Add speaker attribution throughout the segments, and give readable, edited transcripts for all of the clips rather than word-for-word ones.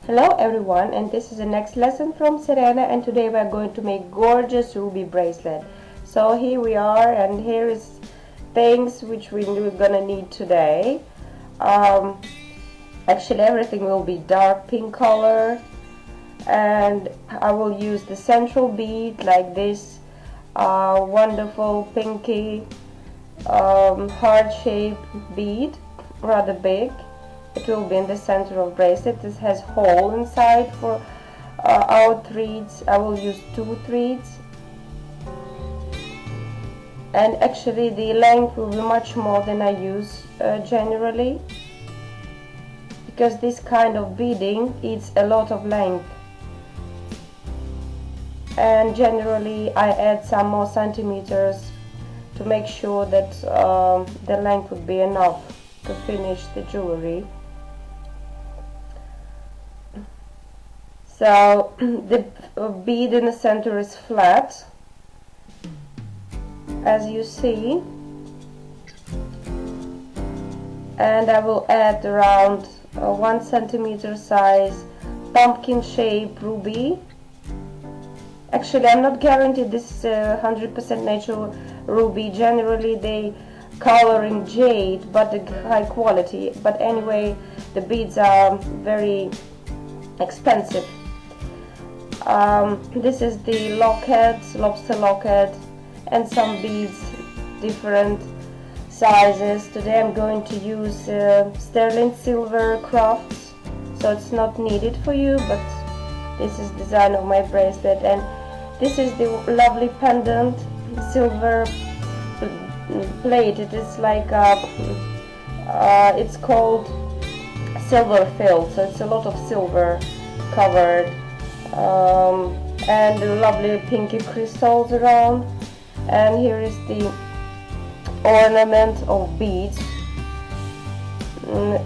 Speaker 1: Hello everyone, and this is the next lesson from Serena, and today we are going to make gorgeous ruby bracelet. So here we are, and here is things which we're gonna need today. Actually everything will be dark pink color, and I will use the central bead like this wonderful pinky heart-shaped bead, rather big. It will be in the center of bracelet. This has hole inside for our threads. I will use 2 threads, and actually the length will be much more than I use generally, because this kind of beading eats a lot of length, and generally I add some more centimeters to make sure that the length would be enough to finish the jewelry. So the bead in the center is flat, as you see, and I will add around 1 centimeter size pumpkin shaped ruby. Actually, I'm not guaranteed this is 100% natural ruby. Generally they color in jade, but high quality. But anyway, the beads are very expensive. This is the locket, lobster locket, and some beads, different sizes. Today I'm going to use sterling silver crafts, so it's not needed for you, but this is design of my bracelet. And this is the lovely pendant, silver plate. It is like it's called silver filled, so it's a lot of silver covered, and lovely pinky crystals around. And here is the ornament of beads.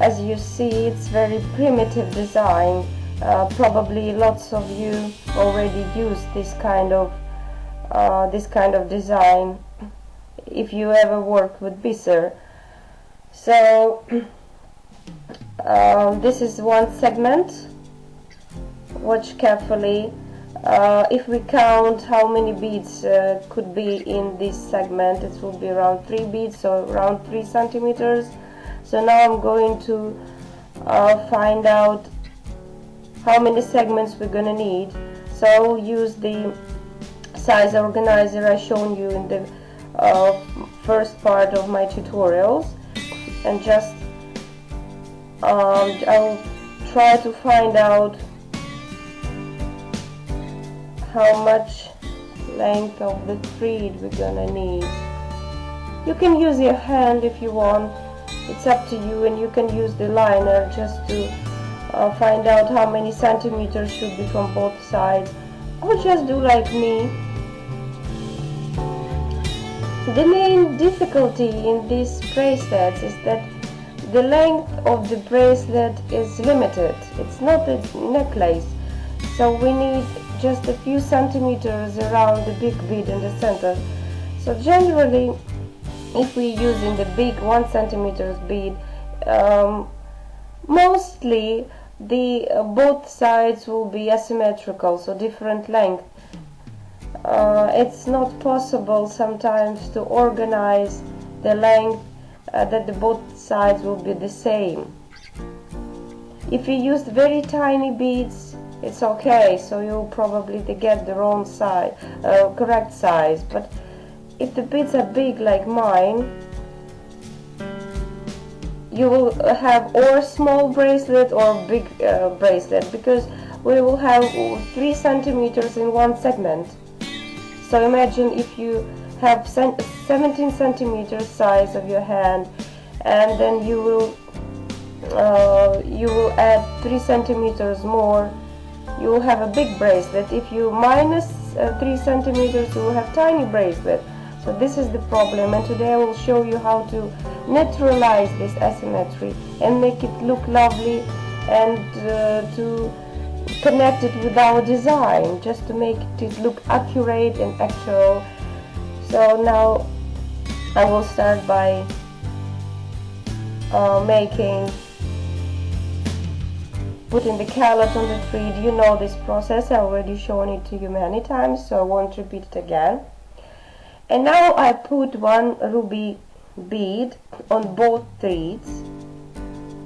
Speaker 1: As you see, it's very primitive design. Probably lots of you already use this kind of design if you ever work with biser. So this is one segment. Watch carefully. If we count how many beads could be in this segment, it will be around 3 beads, so around 3 centimeters. So now I'm going to find out how many segments we're gonna need. So I'll use the size organizer I shown you in the first part of my tutorials, and just I'll try to find out how much length of the thread we're gonna need. You can use your hand if you want, it's up to you, and you can use the liner just to find out how many centimeters should be from both sides, or just do like me. The main difficulty in these bracelets is that the length of the bracelet is limited. It's not a necklace, so we need just a few centimeters around the big bead in the center. So generally, if we're using the big 1 centimeter bead, mostly the both sides will be asymmetrical, so different length. It's not possible sometimes to organize the length that the both sides will be the same. If you use very tiny beads, it's okay, so you'll probably get the wrong size, correct size. But if the beads are big like mine, you will have or small bracelet or big bracelet, because we will have 3 centimeters in one segment. So imagine if you have 17 centimeters size of your hand, and then you will add 3 centimeters more, you will have a big bracelet. If you minus 3 centimeters, you will have tiny bracelet. So this is the problem, and today I will show you how to neutralize this asymmetry and make it look lovely and to connect it with our design, just to make it look accurate and actual. So now I will start by putting the colors on the thread. You know this process, I already shown it to you many times, so I won't repeat it again. And now I put one ruby bead on both threads.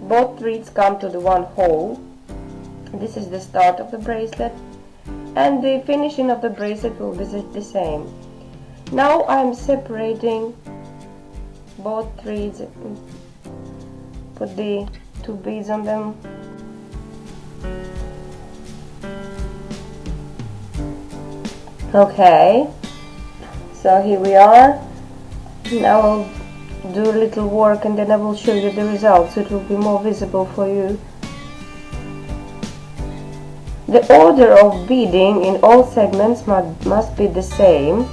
Speaker 1: Both threads come to the one hole. This is the start of the bracelet, and the finishing of the bracelet will be the same. Now I'm separating both threads, put the two beads on them. Okay, so here we are. Now I'll do a little work and then I will show you the results, so it will be more visible for you. The order of beading in all segments must be the same.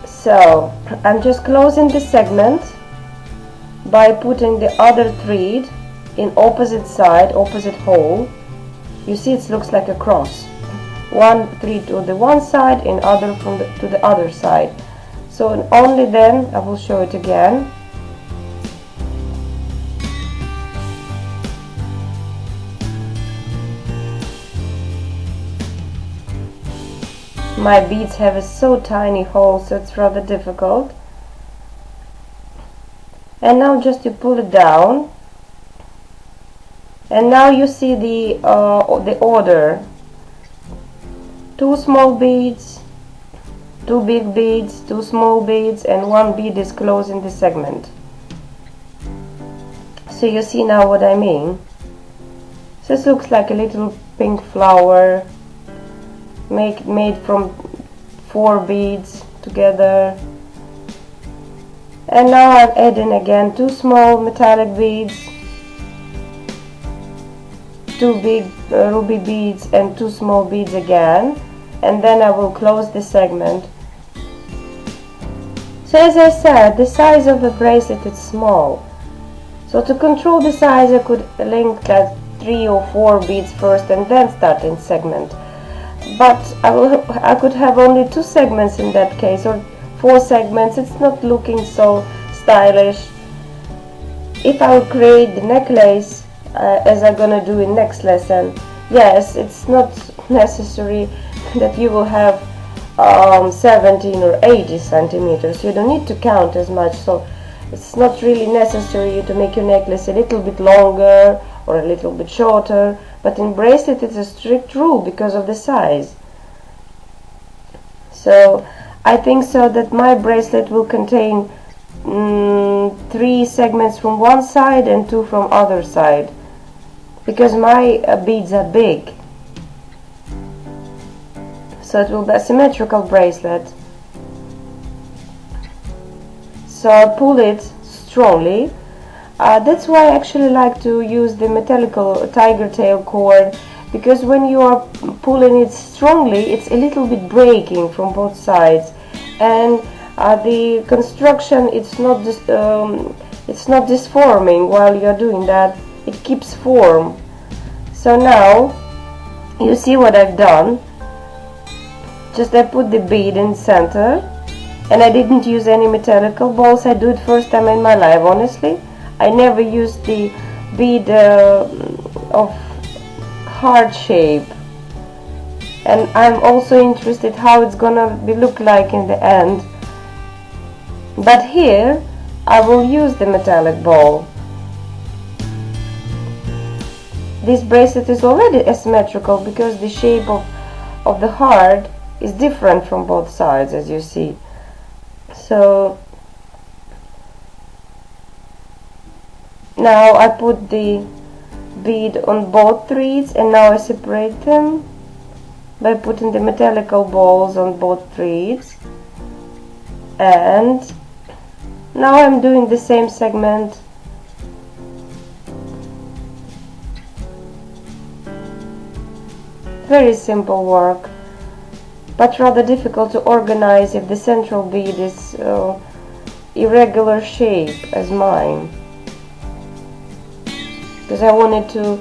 Speaker 1: So I'm just closing the segment by putting the other thread in opposite side, opposite hole. You see it looks like a cross. One thread to the one side and other to the other side. So only then I will show it again. My beads have a so tiny hole, so it's rather difficult. And now just you pull it down, and now you see the order: 2 small beads, 2 big beads, 2 small beads, and 1 bead is closing the segment. So you see now what I mean. So this looks like a little pink flower made from 4 beads together. And now I'm adding again 2 small metallic beads, 2 big ruby beads, and 2 small beads again, and then I will close the segment. So as I said, the size of the bracelet is small, so to control the size I could link like 3 or 4 beads first and then start in segment. But I could have only 2 segments in that case, or 4 segments. It's not looking so stylish. If I will create the necklace as I'm gonna do in next lesson, yes, it's not necessary that you will have 17 or 80 centimeters. You don't need to count as much, so it's not really necessary to make your necklace a little bit longer or a little bit shorter. But in bracelet it's a strict rule because of the size. So I think so that my bracelet will contain 3 segments from one side and 2 from other side, because my beads are big. So it will be a symmetrical bracelet. So I pull it strongly. That's why I actually like to use the metallical tiger tail cord, because when you are pulling it strongly, it's a little bit breaking from both sides, and the construction it's not disforming while you're doing that. It keeps form. So now you see what I've done. Just I put the bead in center, and I didn't use any metallical balls. I do it first time in my life, honestly. I never used the bead of heart shape, and I'm also interested how it's gonna look like in the end. But here I will use the metallic ball. This bracelet is already asymmetrical because the shape of the heart is different from both sides, as you see. So now I put the bead on both threads, and now I separate them by putting the metallical balls on both threads. And now I'm doing the same segment. Very simple work, but rather difficult to organize if the central bead is irregular shape as mine. because I wanted to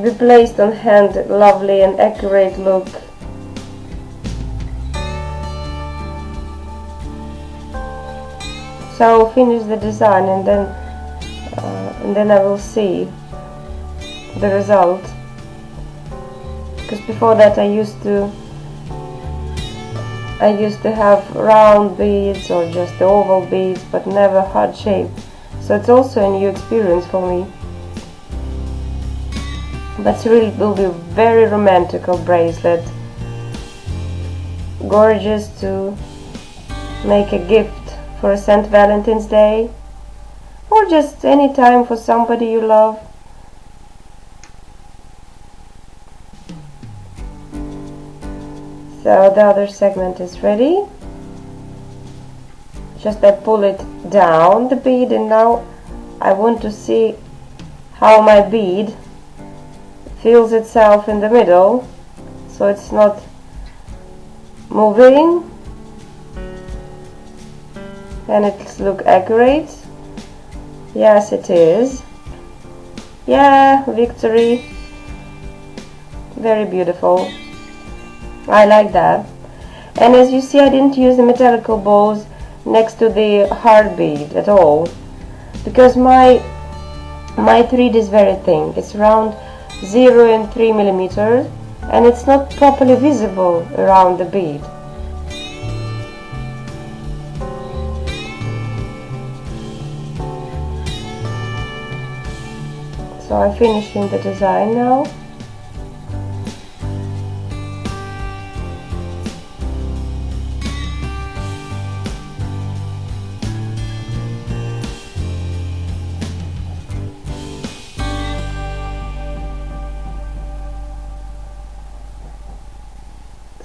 Speaker 1: be placed on hand, lovely and accurate look. So I'll finish the design and then I will see the result, because before that I used to have round beads or just the oval beads, but never heart shape, so it's also a new experience for me. But it really will be very romantical bracelet, gorgeous to make a gift for a St. Valentine's Day, or just any time for somebody you love. So the other segment is ready. Just I pull it down, the bead, and now I want to see how my bead feels itself in the middle, so it's not moving and it looks accurate. Yes, it is. Yeah, victory. Very beautiful. I like that. And as you see, I didn't use the metallical balls next to the hard bead at all, because my thread is very thin. It's around 0 and 3 millimeters, and it's not properly visible around the bead. So I'm finishing the design now.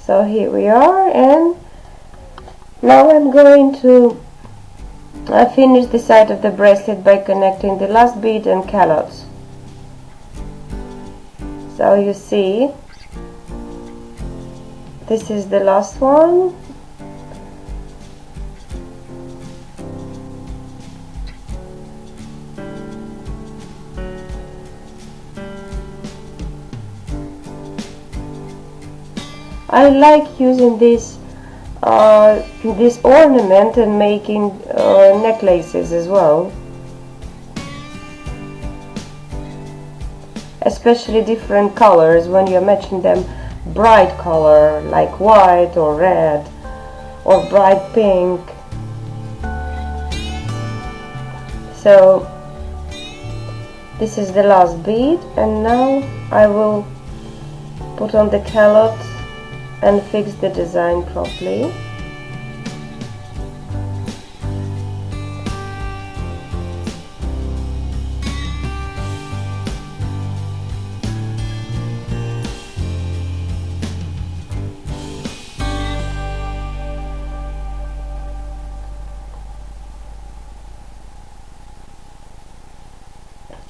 Speaker 1: So here we are, and now I'm going to finish the side of the bracelet by connecting the last bead and calots. So you see, this is the last one. I like using this ornament and making necklaces as well, especially different colors when you're matching them, bright color like white or red or bright pink. So this is the last bead, and now I will put on the callot and fix the design properly.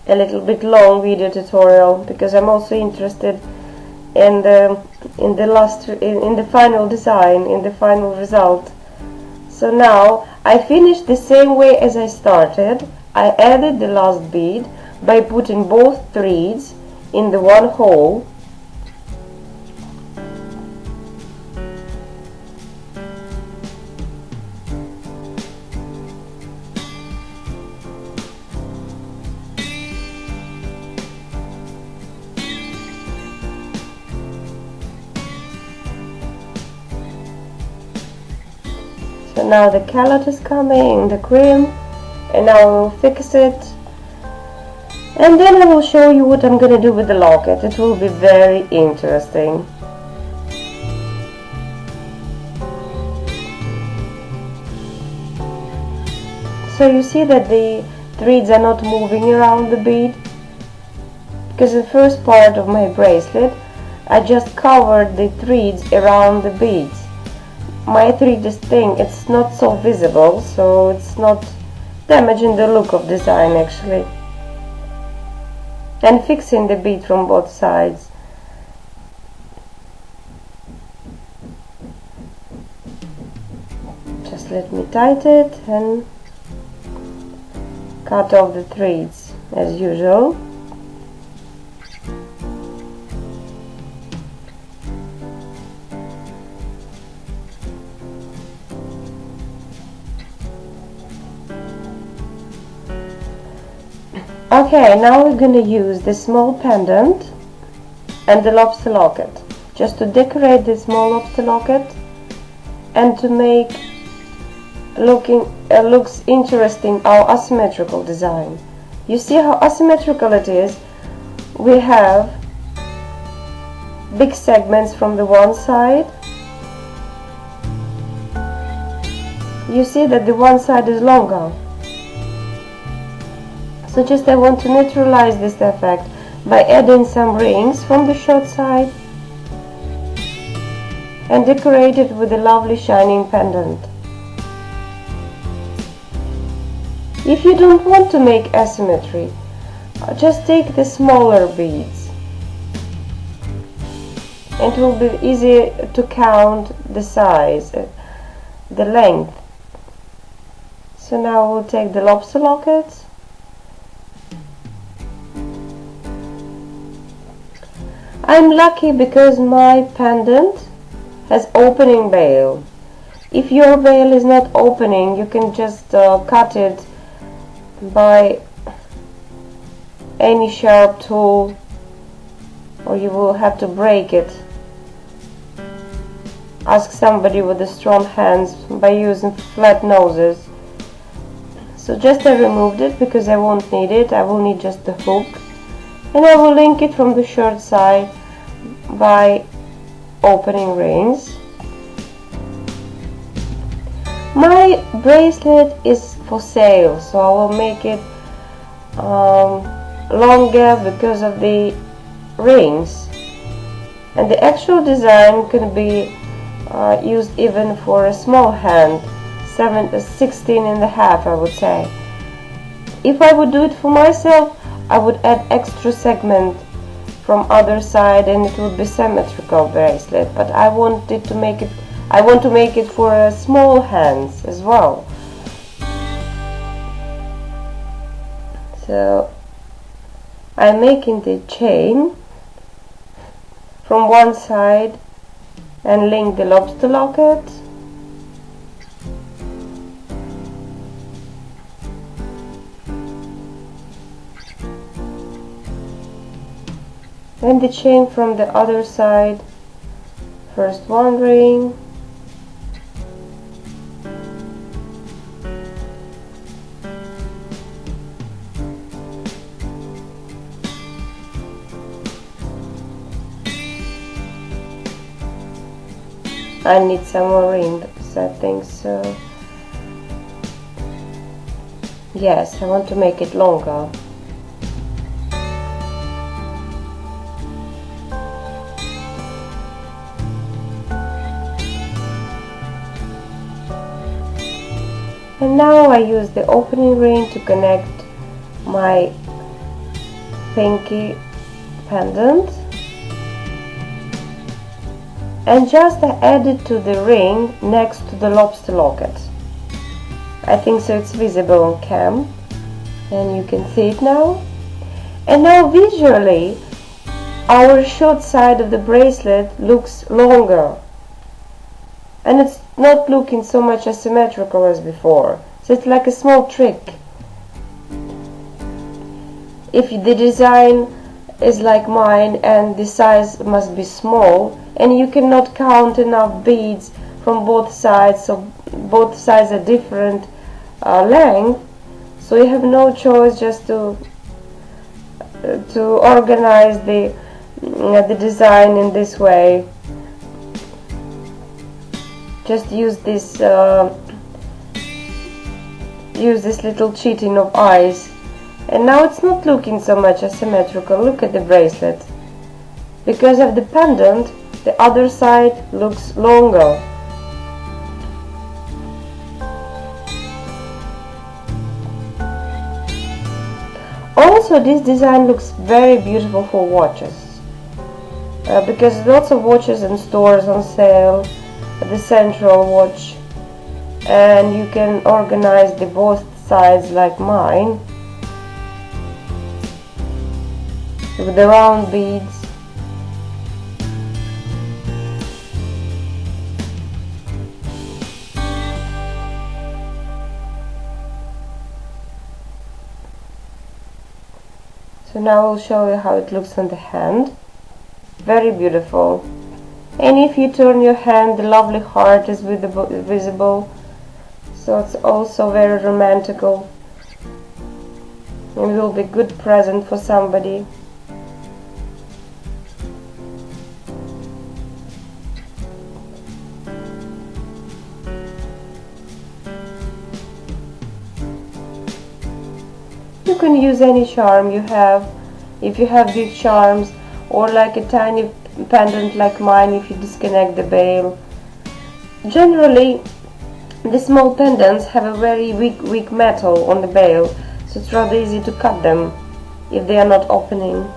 Speaker 1: A little bit long video tutorial, because I'm also interested in the final design, in the final result. So now I finished the same way as I started. I added the last bead by putting both threads in the one hole. So now the callot is coming, the cream, and I will fix it, and then I will show you what I'm going to do with the locket. It will be very interesting. So you see that the threads are not moving around the bead, because the first part of my bracelet I just covered the threads around the beads. My thread is thin, it's not so visible, so it's not damaging the look of design actually. And fixing the bead from both sides. Just let me tighten it and cut off the threads as usual. Okay, now we're going to use the small pendant and the lobster locket just to decorate the small lobster locket and to make looks interesting our asymmetrical design. You see how asymmetrical it is? We have big segments from the one side. You see that the one side is longer. So just I want to neutralize this effect by adding some rings from the short side and decorate it with a lovely shining pendant. If you don't want to make asymmetry, just take the smaller beads. It will be easy to count the size, the length. So now we'll take the lobster lockets. I'm lucky because my pendant has opening bail. If your bail is not opening, you can just cut it by any sharp tool, or you will have to break it. Ask somebody with the strong hands by using flat noses. So just I removed it because I won't need it. I will need just the hook, and I will link it from the short side by opening rings. My bracelet is for sale, so I will make it longer because of the rings, and the actual design can be used even for a small hand, 16 and a half, I would say. If I would do it for myself, I would add extra segment from other side and it would be symmetrical bracelet, but I want to make it for small hands as well. So I'm making the chain from one side and link the lobster locket. And the chain from the other side. First one ring, I need some more rings, I think so. Yes, I want to make it longer. And now I use the opening ring to connect my pinky pendant, and just I add it to the ring next to the lobster locket. I think so it's visible on cam and you can see it now. And now visually our short side of the bracelet looks longer and it's not looking so much asymmetrical as before. So it's like a small trick. If the design is like mine and the size must be small and you cannot count enough beads from both sides, so both sides are different length, so you have no choice just to organize the design in this way. Just use this little cheating of eyes, and now it's not looking so much asymmetrical. Look at the bracelet. Because of the pendant, the other side looks longer. Also, this design looks very beautiful for watches, because lots of watches in stores on sale, the central watch, and you can organize the both sides like mine with the round beads. So now I'll show you how it looks on the hand. Very beautiful. And if you turn your hand, the lovely heart is visible. So it's also very romantical. And will be a good present for somebody. You can use any charm you have. If you have big charms, or like a tiny pendant like mine, if you disconnect the bail. Generally, the small pendants have a very weak metal on the bail, so it's rather easy to cut them if they are not opening.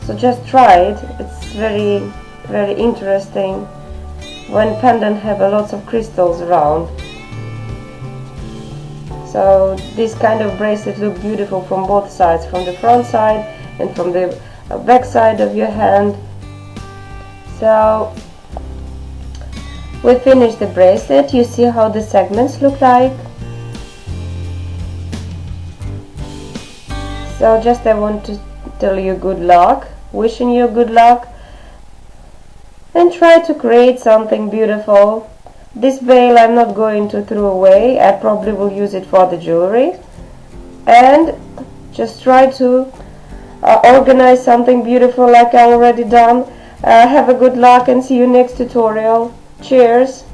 Speaker 1: So just try it. It's very interesting when pendant have a lots of crystals around. So this kind of bracelet look beautiful from both sides, from the front side and from the back side of your hand. So we finished the bracelet. You see how the segments look like. So just I want to tell you good luck, wishing you good luck, and try to create something beautiful. This veil I'm not going to throw away. I probably will use it for the jewelry. And just try to organize something beautiful like I already done. Have a good luck and see you next tutorial. Cheers!